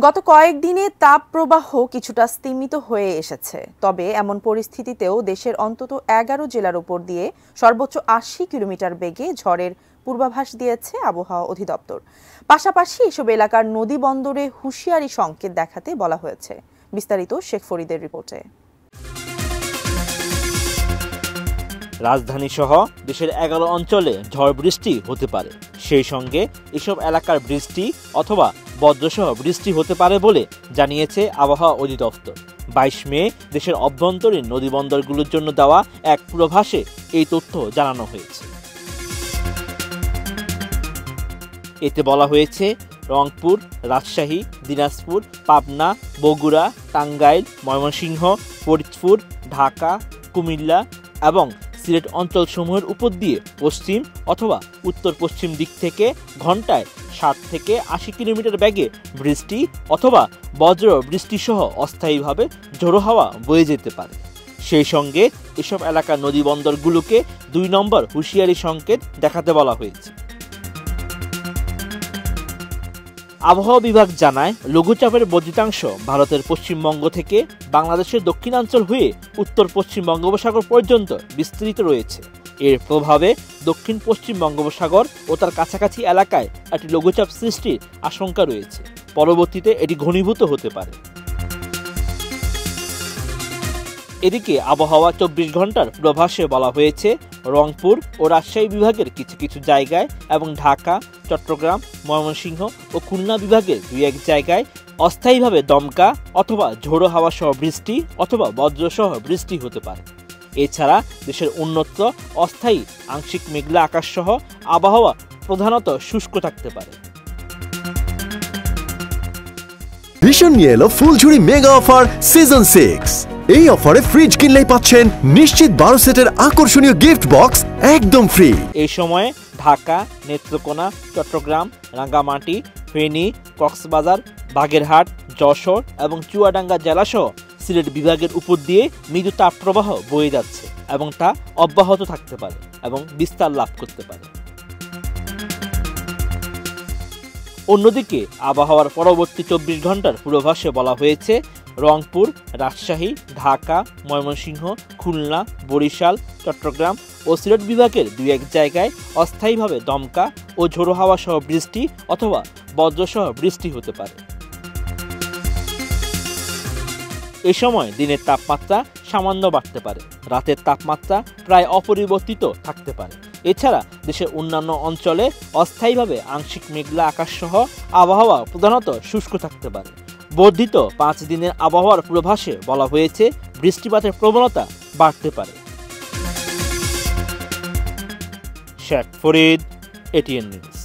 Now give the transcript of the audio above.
গত কয়েকদিনে তাপপ্রবাহ কিছুটা স্তিমিত হয়ে এসেছে। তবে এমন পরিস্থিতিতেও দেশের অন্তত 11 জেলার উপর দিয়ে সর্বোচ্চ 80 কিলোমিটার বেগে ঝড়ের পূর্বাভাস দিয়েছে আবহাওয়া অধিদপ্তর। পাশাপাশি এসব এলাকার নদী বন্দরে হুঁশিয়ারি সংকেত দেখাতে বলা হয়েছে। বিস্তারিত শেখ ফরিদের রিপোর্টে। রাজধানী সহ দেশের 11 অঞ্চলে ঝড় বৃষ্টি হতে পারে। সেই সঙ্গে এসব এলাকার বৃষ্টি অথবা বজ্রসহ বৃষ্টি হতে পারে বলে জানিয়েছে আবহাওয়া অধিদপ্তর। 22 মে দেশের অভ্যন্তরীণ নদীবন্দরগুলোর জন্য দেওয়া এক পূর্বাভাসে এই তথ্য জানানো হয়েছে। এতে বলা হয়েছে, রংপুর, রাজশাহী, দিনাজপুর, পাবনা, বগুড়া, টাঙ্গাইল, ময়মনসিংহ, ফরিদপুর, ঢাকা, কুমিল্লা এবং সিলেট অঞ্চলসমূহের উপর দিয়ে পশ্চিম অথবা উত্তর পশ্চিম দিক থেকে ঘন্টায় 60 থেকে 80 কিলোমিটার বেগে বৃষ্টি অথবা বজ্র বৃষ্টিসহ অস্থায়ীভাবে ঝোড়ো হাওয়া বয়ে যেতে পারে। সেই সঙ্গে এসব এলাকার নদীবন্দরগুলোকে 2 নম্বর হুঁশিয়ারি সংকেত দেখাতে বলা হয়েছে। আবহাওয়া বিভাগ জানায়, লঘুচাপের বর্ধিতাংশ ভারতের পশ্চিমবঙ্গ থেকে বাংলাদেশের দক্ষিণাঞ্চল হয়ে উত্তর পশ্চিম বঙ্গোপসাগর পর্যন্ত বিস্তৃত রয়েছে। এর প্রভাবে দক্ষিণ পশ্চিম বঙ্গোপসাগর ও তার কাছাকাছি এলাকায় একটি লঘুচাপ সৃষ্টির আশঙ্কা রয়েছে। পরবর্তীতে এটি ঘনীভূত হতে পারে। এদিকে আবহাওয়া 24 ঘন্টার পূর্বাভাসে বলা হয়েছে, রংপুর ও রাজশাহী বিভাগের কিছু কিছু জায়গায় এবং ঢাকা, চট্টগ্রাম, ময়মনসিংহ ও খুলনা বিভাগের 2-1 জায়গায় অস্থায়ীভাবে দমকা অথবা ঝোড়ো হাওয়া সহ বৃষ্টি অথবা বজ্রসহ বৃষ্টি হতে পারে। এছাড়া দেশের অন্যত্র অস্থায়ী আংশিক মেঘলা আকাশ সহ আবহাওয়া প্রধানত শুষ্ক থাকতে পারে। ভীষণ নিয়ে এলো ফুলঝুরি মেগা অফার সিজন 6। এই অফারে ফ্রিজ কিনলেই পাচ্ছেন নিশ্চিত 12 সেটের আকর্ষণীয় গিফট বক্স একদম ফ্রি। এই সময়ে ঢাকা, নেত্রকোনা, চট্টগ্রাম, রাঙ্গামাটি, ফেনী, কক্সবাজার, বাগেরহাট, যশোর এবং চুয়াডাঙ্গা জেলাসহ সিলেট বিভাগের উপর দিয়ে মৃদু তাপপ্রবাহ বয়ে যাচ্ছে এবং তা অব্যাহত থাকতে পারে এবং বিস্তার লাভ করতে পারে। অন্যদিকে আবহাওয়ার পরবর্তী 24 ঘন্টার পূর্বাভাসে বলা হয়েছে, রংপুর, রাজশাহী, ঢাকা, ময়মনসিংহ, খুলনা, বরিশাল, চট্টগ্রাম ও সিলেট বিভাগের 2-1 জায়গায় অস্থায়ীভাবে দমকা ও ঝোড়ো হাওয়া সহ বৃষ্টি অথবা বজ্রসহ বৃষ্টি হতে পারে। এ সময় দিনের তাপমাত্রা সামান্য বাড়তে পারে, রাতের তাপমাত্রা প্রায় অপরিবর্তিত থাকতে পারে। এছাড়া দেশের অন্যান্য অঞ্চলে অস্থায়ীভাবে আংশিক মেঘলা আকাশ সহ আবহাওয়া প্রধানত শুষ্ক থাকতে পারে। বর্ধিত 5 দিনের আবহাওয়ার পূর্বাভাসে বলা হয়েছে, বৃষ্টিপাতের প্রবণতা বাড়তে পারে। Sheikh Farid, ATN news.